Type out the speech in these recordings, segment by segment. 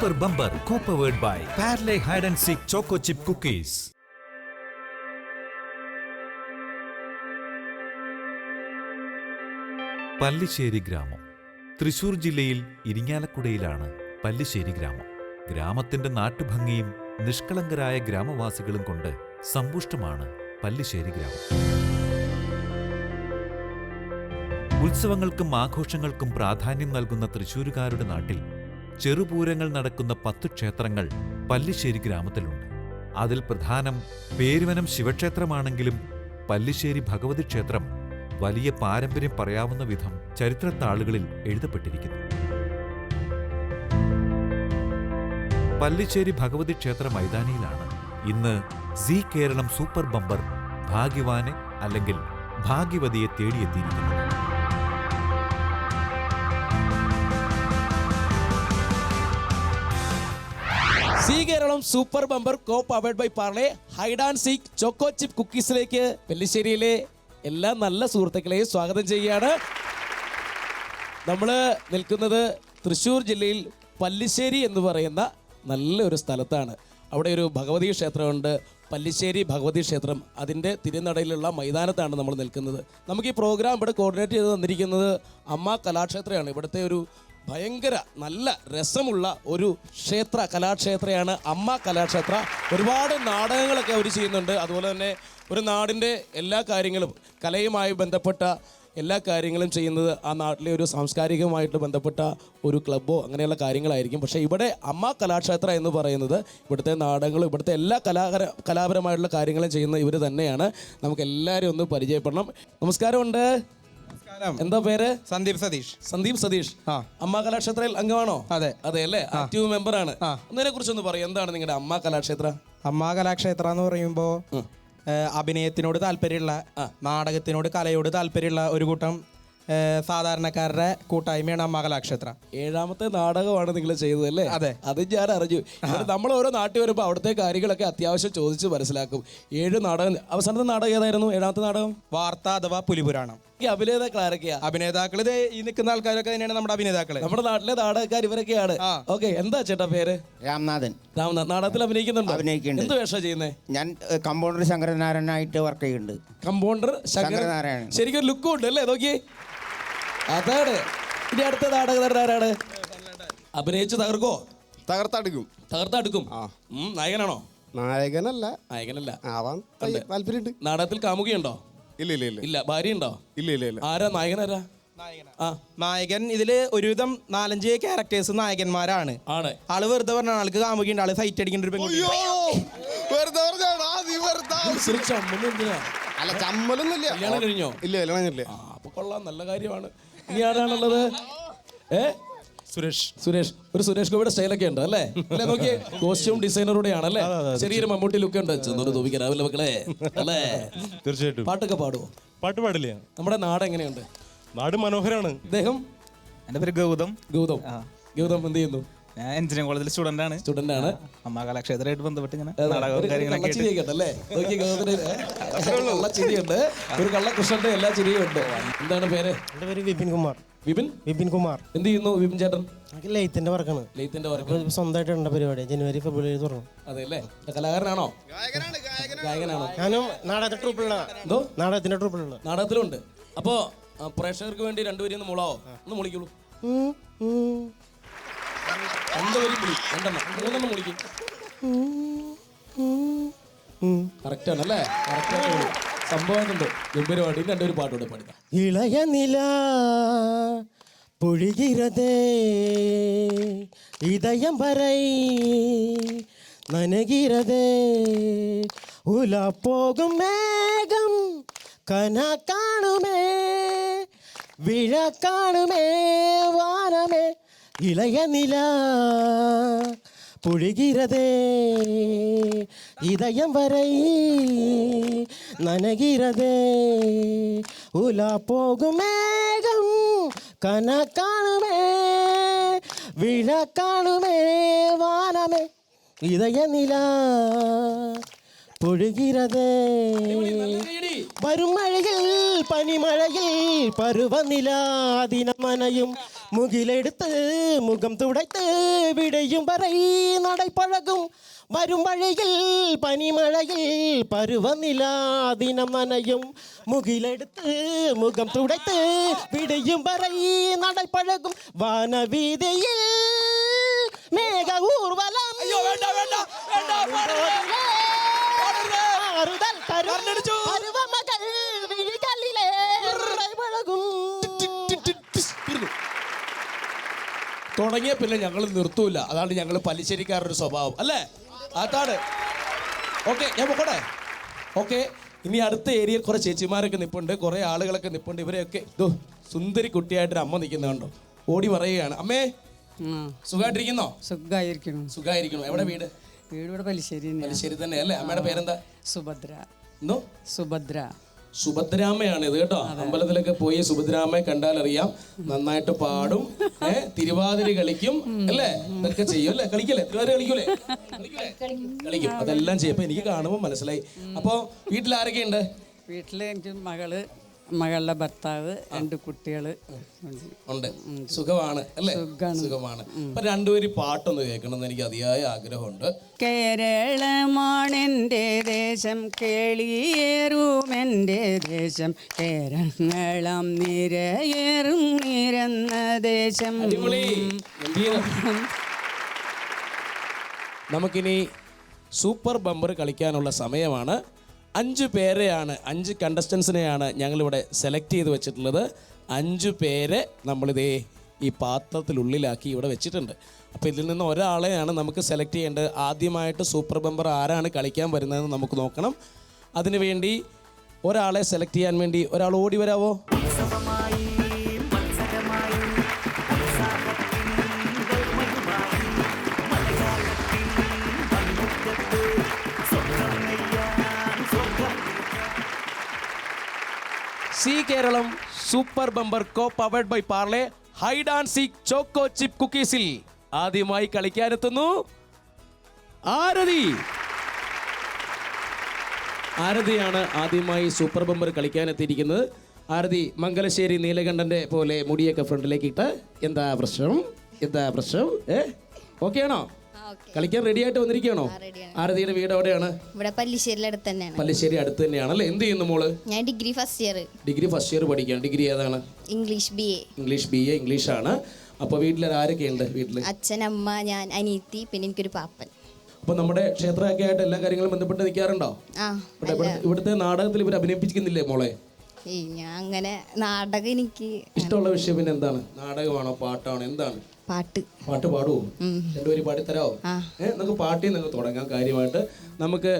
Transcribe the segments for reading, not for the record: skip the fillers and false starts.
Super Bumper co-powered by Parle Hide and Seek Choco Chip Cookies. Pallissery ഗ്രാമം തൃശൂർ ജില്ലയിൽ ഇരിങ്ങാലക്കുടയിലാണ് പല്ലിശ്ശേരി ഗ്രാമം. ഗ്രാമത്തിന്റെ നാട്ടുഭംഗിയും നിഷ്കളങ്കരായ ഗ്രാമവാസികളും കൊണ്ട് സമ്പുഷ്ടമാണ് പല്ലിശ്ശേരി ഗ്രാമം. ഉത്സവങ്ങൾക്കും ആഘോഷങ്ങൾക്കും പ്രാധാന്യം നൽകുന്ന തൃശൂരുകാരുടെ നാട്ടിൽ ചെറുപൂരങ്ങൾ നടക്കുന്ന 10 ക്ഷേത്രങ്ങൾ പല്ലിശ്ശേരി ഗ്രാമത്തിലുണ്ട്. അതിൽ പ്രധാനം പേരുവനം ശിവക്ഷേത്രമാണെങ്കിലും പല്ലിശ്ശേരി ഭഗവതി ക്ഷേത്രം വലിയ പാരമ്പര്യം പറയാവുന്ന വിധം ചരിത്രത്താളുകളിൽ എഴുതപ്പെട്ടിരിക്കുന്നു. പല്ലിശ്ശേരി ഭഗവതി ക്ഷേത്ര മൈതാനിയിലാണ് ഇന്ന് സീ കേരളം സൂപ്പർ ബമ്പർ ഭാഗ്യവാനെ അല്ലെങ്കിൽ ഭാഗ്യവതിയെ തേടിയെത്തിയിരിക്കുന്നത്. Zee Keralam super bumper co powered by Parle hide and seek choco chip കുക്കീസിലേക്ക് പല്ലിശ്ശേരിയിലെ എല്ലാ നല്ല സുഹൃത്തുക്കളെയും സ്വാഗതം ചെയ്യുകയാണ്. നമ്മൾ നിൽക്കുന്നത് തൃശ്ശൂർ ജില്ലയിൽ പല്ലിശ്ശേരി എന്ന് പറയുന്ന നല്ലൊരു സ്ഥലത്താണ്. അവിടെ ഒരു ഭഗവതി ക്ഷേത്രമുണ്ട്, പല്ലിശ്ശേരി ഭഗവതി ക്ഷേത്രം. അതിൻ്റെ തിരുനടയിലുള്ള മൈതാനത്താണ് നമ്മൾ നിൽക്കുന്നത്. നമുക്ക് ഈ പ്രോഗ്രാം ഇവിടെ കോർഡിനേറ്റ് ചെയ്ത് തന്നിരിക്കുന്നത് അമ്മ കലാക്ഷേത്രയാണ്. ഇവിടുത്തെ ഒരു ഭയങ്കര നല്ല രസമുള്ള ഒരു കലാക്ഷേത്രയാണ് അമ്മ കലാക്ഷേത്ര. ഒരുപാട് നാടകങ്ങളൊക്കെ അവർ ചെയ്യുന്നുണ്ട്. അതുപോലെ തന്നെ ഒരു നാടിൻ്റെ എല്ലാ കാര്യങ്ങളും കലയുമായി ബന്ധപ്പെട്ട എല്ലാ കാര്യങ്ങളും ചെയ്യുന്നത് ആ നാട്ടിലെ ഒരു സാംസ്കാരികമായിട്ട് ബന്ധപ്പെട്ട ഒരു ക്ലബ്ബോ അങ്ങനെയുള്ള കാര്യങ്ങളായിരിക്കും. പക്ഷേ ഇവിടെ അമ്മ കലാക്ഷേത്ര എന്ന് പറയുന്നത് ഇവിടുത്തെ നാടകങ്ങളും ഇവിടുത്തെ എല്ലാ കലാപരമായിട്ടുള്ള കാര്യങ്ങളും ചെയ്യുന്ന ഇവർ തന്നെയാണ്. നമുക്ക് എല്ലാവരും ഒന്ന് പരിചയപ്പെടണം. നമസ്കാരമുണ്ട്. എന്താ പേര്? സന്ദീപ് സതീഷ്. അമ്മ കലാക്ഷേത്രയിൽ അംഗമാണോ? അതെ അല്ലേ, ആക്റ്റീവ് മെമ്പറാണ്. ഒന്നിനെ കുറിച്ചൊന്ന് പറയും, എന്താണ് നിങ്ങളുടെ അമ്മ കലാക്ഷേത്ര? അമ്മ കലാക്ഷേത്ര എന്ന് പറയുമ്പോൾ അഭിനയത്തിനോട് താല്പര്യമുള്ള, നാടകത്തിനോട് കലയോട് താല്പര്യമുള്ള ഒരു കൂട്ടം സാധാരണക്കാരുടെ കൂട്ടായ്മയാണ് അമ്മ കലാക്ഷേത്ര. 7ാമത്തെ നാടകമാണ് നിങ്ങൾ ചെയ്തത് അല്ലേ? അതെ, അത് ഞാൻ അറിഞ്ഞു. നമ്മൾ ഓരോ നാട്ടിൽ വരുമ്പോൾ അവിടുത്തെ കാര്യങ്ങളൊക്കെ അത്യാവശ്യം ചോദിച്ച് മനസ്സിലാക്കും. 7 നാടകം. അവസാനത്തെ നാടകം ഏതായിരുന്നു? 7ാമത്തെ നാടകം വാർത്ത അഥവാ പുലിപുരാണം. ഈ അഭിനേതാക്കൾ ആരൊക്കെയാ? അഭിനേതാക്കൾ ഈ നിൽക്കുന്ന ആൾക്കാരൊക്കെ തന്നെയാണ് നമ്മുടെ അഭിനേതാക്കള്. നമ്മുടെ നാട്ടിലെ നാടകക്കാർ ഇവരൊക്കെയാണ്. ഓക്കെ, എന്താ ചേട്ടാ പേര്? രാംനാഥൻ. നാടകത്തിൽ അഭിനയിക്കുന്നുണ്ടോ? അഭിനയിക്കുന്നുണ്ട്. എന്ത് വേഷം ചെയ്യുന്നത്? ഞാൻ കമ്പൗണ്ടർ ശങ്കരനാരായണനായിട്ട് വർക്ക് ചെയ്യുന്നുണ്ട്. കമ്പൗണ്ടർ ശങ്കരനാരായണൻ. ശരിക്കും ഒരു ലുക്കും ഉണ്ട് അല്ലേ? നോക്കിയേ, അതാണ്. ഇനി അടുത്ത നാടകക്കാരൻ ആരാണ്? അഭിനയിച്ച് തകർത്തെടുക്കും. നായകനാണോ? നായകനല്ല. ആവാൻ താല്പര്യമുണ്ട്. നാടകത്തിൽ കാമുകയുണ്ടോ? ഇല്ല. ഭാര്യ ഉണ്ടോ? ഇല്ല. ആരാ നായകനാരാ? നായകൻ ഇതില് ഒരുവിധം 4-5 ക്യാരക്ടേഴ്സ് നായകന്മാരാണ്. ആള് വെറുതെ പറഞ്ഞ ആൾക്ക് കാമുകയുണ്ട്. ആള് സൈറ്റ് അടിക്കേണ്ട ഒരു പെൺകുട്ടി. അല്ല, ചമ്മലൊന്നുമില്ല. കല്യാണം കഴിഞ്ഞോ? ഇല്ല. അപ്പൊ കൊള്ളാം, നല്ല കാര്യമാണ്. ഇനി ആരാണുള്ളത്? സുരേഷ്. ഒരു സുരേഷ് ഗോപിയുടെ സ്റ്റൈലൊക്കെ ഉണ്ട് അല്ലേ? നോക്കിയേ, കോസ്റ്റ്യൂം ഡിസൈനറുടെ ആണല്ലേ? ചെറിയൊരു മമ്മൂട്ടി ലുക്ക് ഉണ്ട്. തോന്നിക്കാരാവില്ല മക്കളെ അല്ലേ? തീർച്ചയായിട്ടും. പാട്ടൊക്കെ പാടുവോ? പാട്ട് പാടില്ല. നമ്മുടെ നാട് എങ്ങനെയുണ്ട്? നാട് മനോഹരമാണ്. അദ്ദേഹം? എൻ്റെ പേര് ഗൗതം. എന്ത് ചെയ്യുന്നു? ഞാൻ എഞ്ചിനീയറിംഗ് കോളേജിൽ സ്റ്റുഡന്റ് ആണ്. അമ്മ കലാക്ഷേത്രമായിട്ട് ബന്ധപ്പെട്ട് ഇങ്ങനെ ഒരു കള്ളകൃഷ്ണന്റെ എല്ലാ ചിരിയും ഉണ്ട്. എന്താണ് പേര്? എന്റെ പേര് വിപിൻ കുമാർ. എന്ത് ചെയ്യുന്നു വിപിൻ ചേട്ടൻ? ലെയ്ത്തിന്റെ വർക്കാണ്. സ്വന്തമായിട്ട് പരിപാടി ജനുവരി ഫെബ്രുവരി തുടങ്ങും. അതെ അല്ലേ? കലാകാരനാണോ? ഗായകനാണോ? ഞാനും നാടകത്തിന്റെ ട്രൂപ്പിലുള്ള നാടകത്തിലുണ്ട്. അപ്പോ പ്രേക്ഷകർക്ക് വേണ്ടി രണ്ടുപേരും ഒന്ന് മുളാവോ? ഒന്ന് മുളിക്കുള്ളൂ. 2 വരി മുളി, 3 മുളിക്കും. കറക്റ്റ് ആണല്ലേ? സംഭവമുണ്ട്. ഗംഭീരമായിട്ട്. 2 പാട്ടോടെ പാടിക്കാം. ഇളയ നില പൊഴികിറതേ ഇതയം വരൈ നനകിറതേ ഉല പോകും മേഘം കന കാണുമേ വിഴ കാണുമേ വാനമേ ഇളയ നില പൊഴികിറതേ இதயம் வரை நனகிறதே உலா போகும் மேகம் கன காணுமே விழ காணுமே வானமே இதய நிலா பொழிகிறதே വരും മഴയിൽ പനിമഴയിൽ പരുവനില ദിനമനയും മുകിലെടുത്ത് മുഖം തുടയ്ത്ത് വിടയും വரை നടപ്പഴകും വരും വഴിയിൽ പനിമഴയിൽ പരുവനില ദിനം നനയും മുകിലെടുത്ത് മുഖം തുടയ്ത്ത് വിടയും വரை നടപ്പഴകും വാനവീതിയിൽ മേഘ ഊർവലം ആറുതൽ തരും പരുവമകൾ വിഴികളിലെ പഴകും. തുടങ്ങിയ പിന്നെ ഞങ്ങൾ നിർത്തൂല. അതാണ് ഞങ്ങൾ പല്ലിശ്ശേരിക്കാരുടെ സ്വഭാവം അല്ലേ? അതാണ്. ഓക്കെ, ഞാൻ പോകട്ടെ. ഓക്കെ, ഇനി അടുത്ത ഏരിയയിൽ കുറെ ചേച്ചിമാരൊക്കെ നിൽപ്പുണ്ട്, കുറെ ആളുകളൊക്കെ നിൽപ്പുണ്ട്. ഇവരെയൊക്കെ സുന്ദരി കുട്ടിയായിട്ടൊരു അമ്മ നിൽക്കുന്നുണ്ടോ? ഓടി പറയുകയാണ്. അമ്മേ, സുഖമായിട്ടിരിക്കുന്നോ? സുഖമായിരിക്കണോ. എവിടെ വീട്? വീട് ഇവിടെ പല്ലിശ്ശേരി. പല്ലിശ്ശേരി തന്നെ അല്ലേ? അമ്മയുടെ പേരെന്താ? സുഭദ്ര. എന്തോ? സുഭദ്ര. സുഭദ്രാമയാണ് ഇത് കേട്ടോ. അമ്പലത്തിലൊക്കെ പോയി സുഭദ്രാമയെ കണ്ടാൽ അറിയാം, നന്നായിട്ട് പാടും, തിരുവാതിര കളിക്കും അല്ലേ? ഇതൊക്കെ ചെയ്യും അല്ലേ? കളിക്കല്ലേ? തിരുവാതിര കളിക്കൂലേ? കളിക്കും. അതെല്ലാം ചെയ്യും. അപ്പൊ എനിക്ക് കാണുമ്പോൾ മനസ്സിലായി. അപ്പൊ വീട്ടിൽ ആരൊക്കെയുണ്ട്? വീട്ടില് എനിക്ക് മകളുടെ ഭർത്താവ്, 2 കുട്ടികള് ഉണ്ട്. സുഖമാണ് അല്ലേ? സുഖമാണ്. അപ്പൊ രണ്ടുപേരും പാട്ടൊന്ന് കേൾക്കണമെന്ന് എനിക്ക് അതിയായ ആഗ്രഹമുണ്ട്. കേരളമാണെൻ്റെ ദേശം, കേളിയേറും എൻ്റെ ദേശം, കേരളം നിരയേറും നിരന്ന ദേശം. അടിപൊളി. നമുക്കിനി സൂപ്പർ ബമ്പർ കളിക്കാനുള്ള സമയമാണ്. 5 പേരെയാണ്, 5 കണ്ടസ്റ്റൻസിനെയാണ് ഞങ്ങളിവിടെ സെലക്ട് ചെയ്ത് വെച്ചിട്ടുള്ളത്. 5 പേരെ നമ്മളിതേ ഈ പാത്രത്തിനുള്ളിലാക്കി ഇവിടെ വെച്ചിട്ടുണ്ട്. അപ്പോൾ ഇതിൽ നിന്ന് ഒരാളെയാണ് നമുക്ക് സെലക്ട് ചെയ്യേണ്ടത്. ആദ്യമായിട്ട് സൂപ്പർ ബമ്പർ ആരാണ് കളിക്കാൻ വരുന്നതെന്ന് നമുക്ക് നോക്കണം. അതിനുവേണ്ടി ഒരാളെ സെലക്ട് ചെയ്യാൻ വേണ്ടി ഒരാൾ ഓടി വരാവോ? Zee Keralam super bumper co powered by Parle hide and seek choco chip കുക്കീസിൽ ആദ്യമായി കളിക്കാനെത്തുന്നു ആരതി. ആരതിയാണ് ആദ്യമായി സൂപ്പർ ബമ്പർ കളിക്കാനെത്തിയിരിക്കുന്നത്. ആരതി, മംഗലശ്ശേരി നീലകണ്ഠന്റെ പോലെ മുടിയൊക്കെ ഫ്രണ്ടിലേക്ക് ഇട്ട് എന്താ പ്രശ്നം? ഓക്കെ ആണോ? കളിക്കാൻ റെഡി ആയിട്ട് വന്നിരിക്കുകയാണോ? ആരതിയുടെ വീട് എവിടെയാണ്? ഇവിടെ പല്ലിശ്ശേരിയുടെ അടുത്ത് തന്നെയാണ്. പല്ലിശ്ശേരി അടുത്ത് തന്നെയാണ് അല്ലേ? എന്ത് ചെയ്യുന്നു മോള്? ഞാൻ ഡിഗ്രി ഫസ്റ്റ് ഇയർ പഠിക്കുകയാണ്. ഡിഗ്രി ഏതാണ്? English BA. ഇംഗ്ലീഷ് ആണ്. അപ്പോൾ വീട്ടിൽ ആരൊക്കെയുണ്ട്? വീട്ടിൽ അച്ഛൻ, അമ്മ, ഞാൻ, അനിയത്തി, പിന്നെ എനിക്കൊരു പാപ്പൻ. അപ്പോൾ നമ്മുടെ ക്ഷേത്രമൊക്കെ ആയിട്ട് എല്ലാ കാര്യങ്ങളും ബന്ധപ്പെട്ട് നിൽക്കാറുണ്ടോ? ഇവിടുത്തെ നാടകത്തിൽ ഇവർ അഭിനയിപ്പിക്കുന്നില്ലേ മോളെ? ഞാൻ അങ്ങനെ നാടകം എനിക്ക് ഇഷ്ടമുള്ള വിഷയം പിന്നെ എന്താണ്? നാടകമാണോ പാട്ടാണോ എന്താണ്? പാട്ട് പാടുവോ? രണ്ടുപേരും പാടിത്തരാവോ? നമുക്ക് പാട്ടിൽ നിന്ന് തുടങ്ങാം. കാര്യമായിട്ട് നമുക്ക്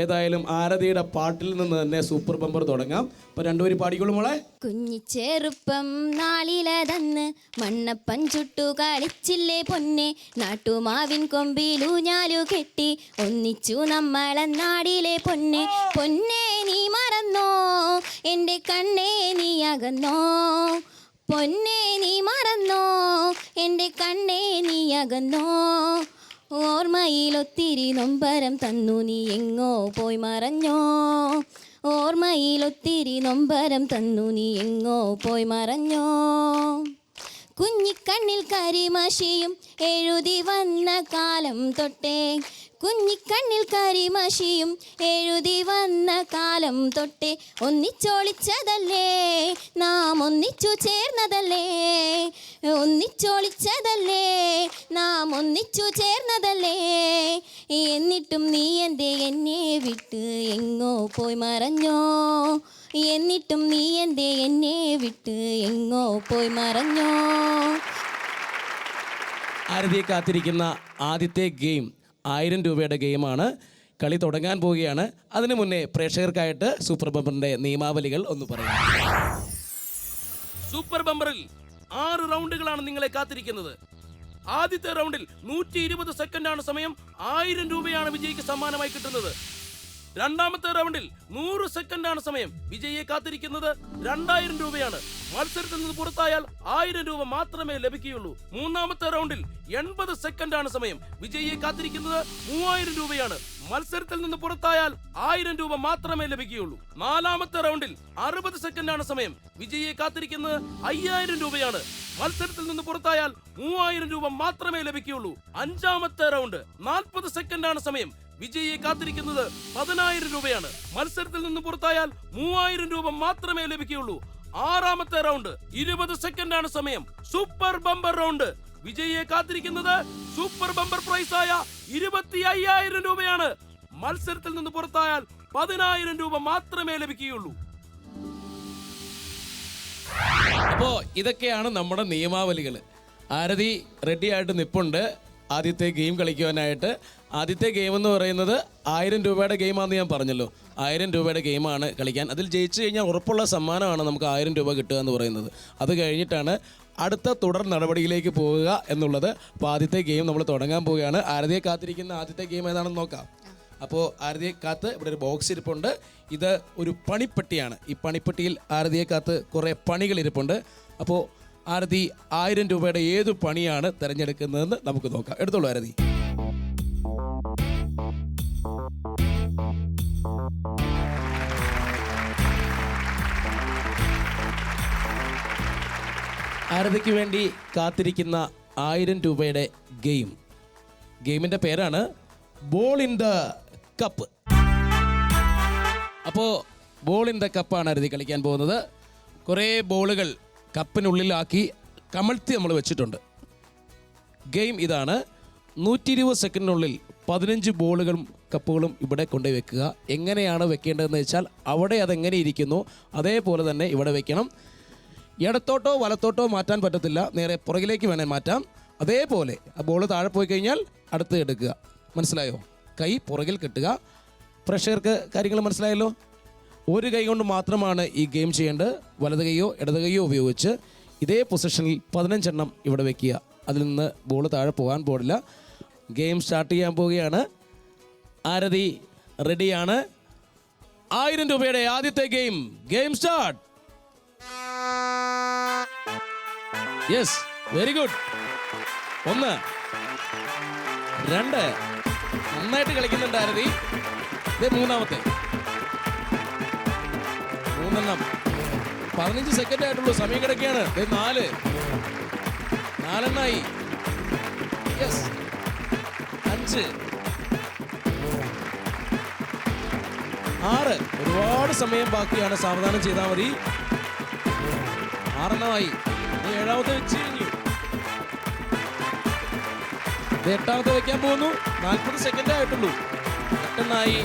ഏതായാലും ആരതിയുടെ പാട്ടിൽ നിന്ന് തന്നെ സൂപ്പർ ബമ്പർ തുടങ്ങാം. അപ്പൊ രണ്ടുപേരും പാടിക്കോളൂ മോളെ. കുഞ്ഞിച്ചെറുപ്പം നാളിലതന്ന് മണ്ണപ്പൻ ചുട്ടു കളിച്ചില്ലേ പൊന്നെ, നാട്ടുമാവിൻ കൊമ്പിലൂഞ്ഞാലു കെട്ടി ഒന്നിച്ചു നമ്മളെന്നാടിലെ പൊന്നെ. പൊന്നെ നീ മറന്നോ, എൻ്റെ കണ്ണേ നീ അകന്നോ, പൊന്നെ നീ മറന്നോ, എൻ്റെ കണ്ണേ നീ അകന്നോ. ഓർമ്മയിലൊത്തിരി നൊമ്പരം തന്നു നീ എങ്ങോ പോയി മറഞ്ഞോ, ഓർമ്മയിലൊത്തിരി നൊമ്പരം തന്നു നീ എങ്ങോ പോയി മറഞ്ഞോ. കുഞ്ഞിക്കണ്ണിൽ കരിമഷിയും എഴുതി വന്ന കാലം തൊട്ടേ, കുഞ്ഞിക്കണ്ണിൽ കരിമഷിയും എഴുതി വന്ന കാലം തൊട്ടേ ഒന്നിച്ചോളിച്ചതല്ലേ നാം, ഒന്നിച്ചു ചേർന്നതല്ലേ, ഒന്നിച്ചോളിച്ചതല്ലേ നാം, ഒന്നിച്ചു ചേർന്നതല്ലേ. എന്നിട്ടും നീ എന്തേ എന്നെ വിട്ട് എങ്ങോ പോയി മറഞ്ഞോ, എന്നിട്ടും നീ എന്തേ എന്നെ വിട്ട് എങ്ങോ പോയി മറഞ്ഞോ. ആരതിയെ കാത്തിരിക്കുന്ന ആദ്യത്തെ ഗെയിം 1000 രൂപയുടെ ഗെയിമാണ്. കളി തുടങ്ങാൻ പോവുകയാണ്. അതിനു മുന്നേ പ്രേക്ഷകർക്കായിട്ട് സൂപ്പർ ബമ്പറിന്റെ നിയമാവലികൾ ഒന്ന് പറയാം. സൂപ്പർ ബമ്പറിൽ 6 റൗണ്ടുകളാണ് നിങ്ങളെ കാത്തിരിക്കുന്നത്. ആദ്യത്തെ റൗണ്ടിൽ 120 സെക്കൻഡാണ് സമയം. 1000 രൂപയാണ് വിജയിക്ക് സമ്മാനമായി കിട്ടുന്നത്. രണ്ടാമത്തെ റൗണ്ടിൽ 100 സെക്കൻഡാണ് സമയം. വിജയിയെ കാത്തിരിക്കുന്നത് 2000 രൂപയാണ്. മത്സരത്തിൽ നിന്ന് പുറത്തായാൽ 1000 രൂപ മാത്രമേ ലഭിക്കുകയുള്ളൂ. മൂന്നാമത്തെ റൗണ്ടിൽ 80 സെക്കൻഡാണ് സമയം. വിജയിയെ കാത്തിരിക്കുന്നത് 3000 രൂപയാണ്. മത്സരത്തിൽ നിന്ന് പുറത്തായാൽ 1000 രൂപ മാത്രമേ ലഭിക്കുകയുള്ളൂ. നാലാമത്തെ റൗണ്ടിൽ 60 സെക്കൻഡാണ് സമയം. വിജയിയെ കാത്തിരിക്കുന്നത് 5000 രൂപയാണ്. മത്സരത്തിൽ നിന്ന് പുറത്തായാൽ 3000 രൂപ മാത്രമേ ലഭിക്കുകയുള്ളൂ. അഞ്ചാമത്തെ റൗണ്ട് 40 സെക്കൻഡാണ് സമയം. വിജയിയെ കാത്തിരിക്കുന്നത് 10000 രൂപയാണ്. മത്സരത്തിൽ നിന്ന് പുറത്തായാൽ 3000 രൂപ മാത്രമേ ലഭിക്കുകയുള്ളൂ. ആറാമത്തെ റൗണ്ട് 20 സെക്കൻഡാണ് സമയം. Super bumper round. വിജയിയെ കാത്തിരിക്കുന്നത് സൂപ്പർ ബമ്പർ പ്രൈസായ 25000 രൂപയാണ്. മത്സരത്തിൽ നിന്ന് പുറത്തായാൽ 10000 രൂപ മാത്രമേ ലഭിക്കുകയുള്ളൂ. അപ്പോ ഇതൊക്കെയാണ് നമ്മുടെ നിയമാവലികൾ. ആരതി റെഡി ആയിട്ട് നിപ്പുണ്ട് ആദ്യത്തെ ഗെയിം കളിക്കുവാനായിട്ട്. ആദ്യത്തെ ഗെയിം എന്ന് പറയുന്നത് 1000 രൂപയുടെ ഗെയിമാണെന്ന് ഞാൻ പറഞ്ഞല്ലോ. 1000 രൂപയുടെ ഗെയിമാണ് കളിക്കാൻ. അതിൽ ജയിച്ചു കഴിഞ്ഞാൽ ഉറപ്പുള്ള സമ്മാനമാണ് നമുക്ക് 1000 രൂപ കിട്ടുക എന്ന് പറയുന്നത്. അത് കഴിഞ്ഞിട്ടാണ് അടുത്ത തുടർ നടപടിയിലേക്ക് പോവുക എന്നുള്ളത്. അപ്പോൾ ആദ്യത്തെ ഗെയിം നമ്മൾ തുടങ്ങാൻ പോവുകയാണ്. ആരതിയെ കാത്തിരിക്കുന്ന ആദ്യത്തെ ഗെയിം ഏതാണെന്ന് നോക്കാം. അപ്പോൾ ആരതിയെ കാത്ത് ഇവിടെ ഒരു ബോക്സ് ഇരിപ്പുണ്ട്. ഇത് ഒരു പണിപ്പെട്ടിയാണ്. ഈ പണിപ്പെട്ടിയിൽ ആരതിയെ കാത്ത് കുറേ പണികൾ ഇരിപ്പുണ്ട്. അപ്പോൾ ആരതി 1000 രൂപയുടെ ഏതു പണിയാണ് തിരഞ്ഞെടുക്കുന്നതെന്ന് നമുക്ക് നോക്കാം. എടുത്തോളൂ ആരതി. ആരതിക്ക് വേണ്ടി കാത്തിരിക്കുന്ന 1000 രൂപയുടെ ഗെയിമിൻ്റെ പേരാണ് ബോൾ ഇൻ ദ കപ്പ്. അപ്പോൾ ബോൾ ഇൻ ദ കപ്പാണ് ആരതി കളിക്കാൻ പോകുന്നത്. കുറേ ബോളുകൾ കപ്പിനുള്ളിലാക്കി കമഴ്ത്തി നമ്മൾ വെച്ചിട്ടുണ്ട്. ഗെയിം ഇതാണ്. 120 സെക്കൻഡിനുള്ളിൽ 15 ബോളുകളും കപ്പുകളും ഇവിടെ കൊണ്ടുപോയി വെക്കുക. എങ്ങനെയാണ് വെക്കേണ്ടതെന്ന് വെച്ചാൽ അവിടെ അതെങ്ങനെ ഇരിക്കുന്നു അതേപോലെ തന്നെ ഇവിടെ വെക്കണം. ഇടത്തോട്ടോ വലത്തോട്ടോ മാറ്റാൻ പറ്റത്തില്ല. നേരെ പുറകിലേക്ക് വേണേൽ മാറ്റാം. അതേപോലെ ആ ബോൾ താഴെ പോയി കഴിഞ്ഞാൽ അടുത്ത് എടുക്കുക. മനസ്സിലായോ? കൈ പുറകിൽ കെട്ടുക. പ്രേക്ഷകർക്ക് കാര്യങ്ങൾ മനസ്സിലായല്ലോ. ഒരു കൈ കൊണ്ട് മാത്രമാണ് ഈ ഗെയിം ചെയ്യേണ്ടത്. വലത് കൈയോ ഇടത് കൈയോ ഉപയോഗിച്ച് ഇതേ പൊസിഷനിൽ 15 എണ്ണം ഇവിടെ വെക്കുക. അതിൽ നിന്ന് ബോൾ താഴെ പോകാൻ പാടില്ല. ഗെയിം സ്റ്റാർട്ട് ചെയ്യാൻ പോവുകയാണ്. ആരതി റെഡിയാണ്. 1000 രൂപയുടെ ആദ്യത്തെ game start. Yes, very good. 1 2 നന്നായിട്ട് കളിക്കുന്നുണ്ട് ആരതി. ഇത് മൂന്നാമത്തെ 3 എണ്ണം. 15 സെക്കൻഡ് ആയിട്ടുള്ളൂ. സമയം കിടക്കുകയാണ്. 4 എണ്ണായി. യെസ്, 5 6. ഒരുപാട് സമയം ബാക്കിയാണ്. സാവധാനം ചെയ്താൽ മതി. 6 എണ്ണമായി. 7ാമത്തെ വെച്ച് കഴിഞ്ഞു. 8ാമത്തെ വെക്കാൻ പോകുന്നു. 40 സെക്കൻഡ് ആയിട്ടുള്ളൂ. 8 എണ്ണായി.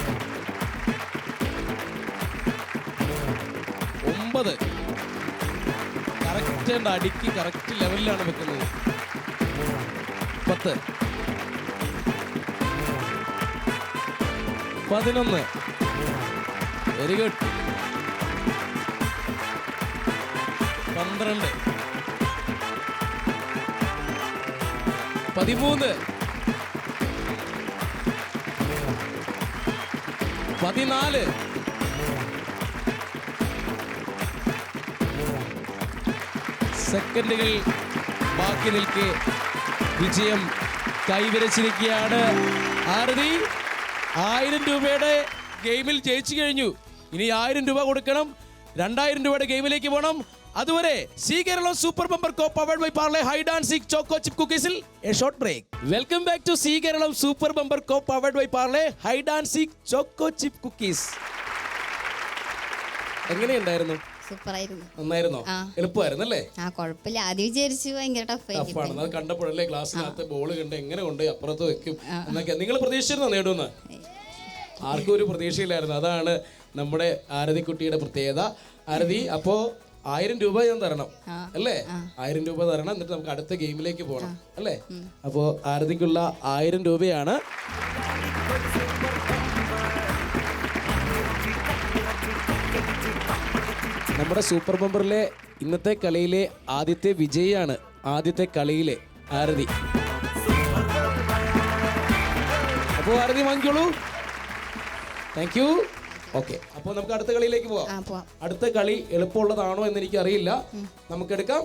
9. കറക്റ്റ് അടിക്ക് കറക്റ്റ് ലെവലിലാണ് വെക്കുന്നത്. 10 11. Very good. 12 13 14 സെക്കൻഡുകൾ ബാക്കി നിൽക്കെ വിജയം കൈവരിച്ചിരിക്കുകയാണ് ആരതി. 1000 രൂപയുടെ ഗെയിമിൽ ജയിച്ചു കഴിഞ്ഞു. ഇനി 1000 രൂപ കൊടുക്കണം. 2000 രൂപയുടെ ഗെയിമിലേക്ക് പോകണം. അതുവരെ Zee Keralam super bumper co powered by Parle hide and seek choco chip കുക്കീസിൽ a short break. Welcome back to Zee Keralam super bumper co powered by Parle hide and seek choco chip cookies. എങ്ങനെയുണ്ടായിരുന്നു? സൂപ്പറായിരുന്നു. നന്നായിരുന്നോ? എളുപ്പമായിരുന്നു അല്ലേ? ആ, കുഴപ്പമില്ല. ആദ്യം വിചാരിച്ചു ഭയങ്കര ടഫാണ്. അത് കണ്ടപ്പോഴല്ലേ ക്ലാസ്സിനകത്ത് ബോൾ കണ്ട് എങ്ങനെ കൊണ്ട് അപ്പുറത്ത് വെക്കും എന്നൊക്കെ നിങ്ങൾ പ്രതീക്ഷിച്ചിരുന്നോ നേടുമെന്ന്? ആർക്കും ഒരു പ്രതീക്ഷയില്ലായിരുന്നു. അതാണ് നമ്മുടെ ആരതിക്കുട്ടിയുടെ പ്രത്യേകത. ആരതി, അപ്പോ 1000 രൂപ ഞാൻ തരണം അല്ലേ? 1000 രൂപ തരണം. എന്നിട്ട് നമുക്ക് അടുത്ത ഗെയിമിലേക്ക് പോകണം അല്ലേ? അപ്പോ ആരതിക്കുള്ള 1000 രൂപയാണ്. നമ്മുടെ സൂപ്പർ ബമ്പറിലെ ഇന്നത്തെ കളിയിലെ ആദ്യത്തെ വിജയിയാണ്. ആദ്യത്തെ കളിയിലെ ആരതി. അപ്പോൾ ആരതി വാങ്ങിക്കോളൂ. Thank you. ഓക്കെ, അപ്പോൾ നമുക്ക് അടുത്ത കളിയിലേക്ക് ആ പോവാം. പോവാം. അടുത്ത കളി എളുപ്പമുള്ളതാണോ എന്ന് എനിക്ക് അറിയില്ല. നമുക്കെടുക്കാം.